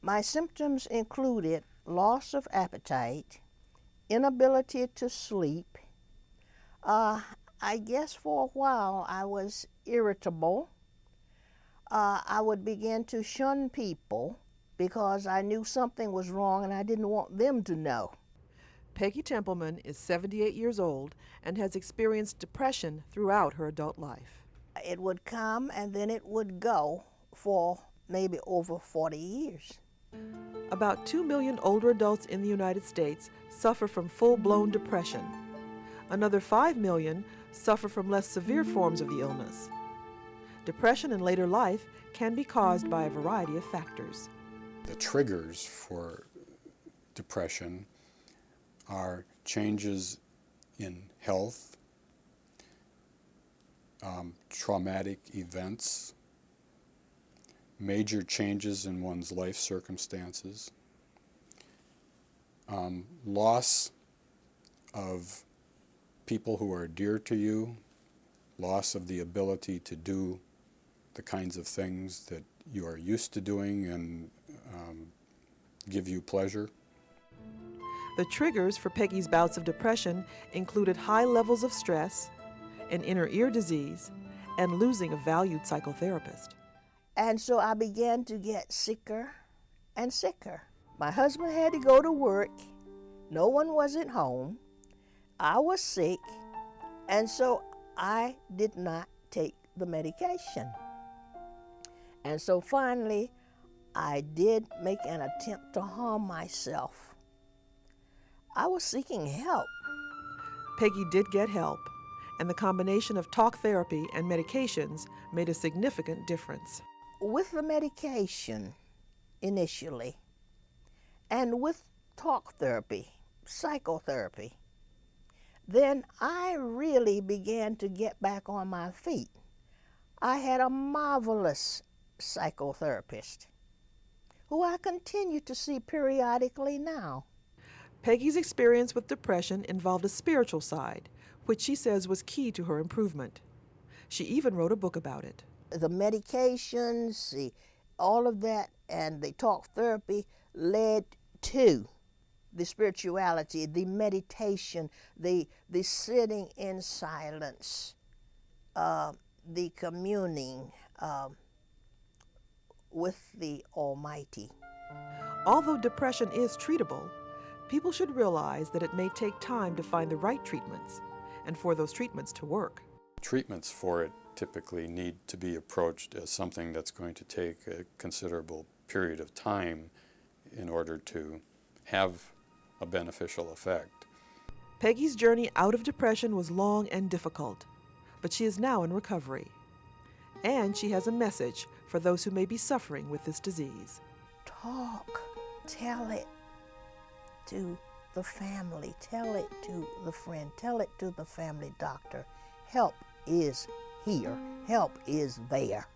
My symptoms included loss of appetite, inability to sleep. I guess for a while I was irritable. I would begin to shun people because I knew something was wrong and I didn't want them to know. Peggy Templeman is 78 years old and has experienced depression throughout her adult life. It would come and then it would go for maybe over 40 years. About 2 million older adults in the United States suffer from full-blown depression. Another 5 million suffer from less severe forms of the illness. Depression in later life can be caused by a variety of factors. The triggers for depression are changes in health, traumatic events, major changes in one's life circumstances, loss of people who are dear to you, loss of the ability to do the kinds of things that you are used to doing and give you pleasure. The triggers for Peggy's bouts of depression included high levels of stress, an inner ear disease, and losing a valued psychotherapist. And so I began to get sicker and sicker. My husband had to go to work. No one was at home. I was sick, and so I did not take the medication. And so finally, I did make an attempt to harm myself. I was seeking help. Peggy did get help, and the combination of talk therapy and medications made a significant difference. With the medication initially, and with talk therapy, psychotherapy, then I really began to get back on my feet. I had a marvelous psychotherapist who I continue to see periodically now. Peggy's experience with depression involved a spiritual side, which she says was key to her improvement. She even wrote a book about it. The medications, all of that, and the talk therapy led to the spirituality, the meditation, the sitting in silence, the communing with the Almighty. Although depression is treatable, people should realize that it may take time to find the right treatments and for those treatments to work. Treatments for it typically need to be approached as something that's going to take a considerable period of time in order to have a beneficial effect. Peggy's journey out of depression was long and difficult, but she is now in recovery. And she has a message for those who may be suffering with this disease. Talk, tell it to the family, tell it to the friend, tell it to the family doctor. Help is here, help is there.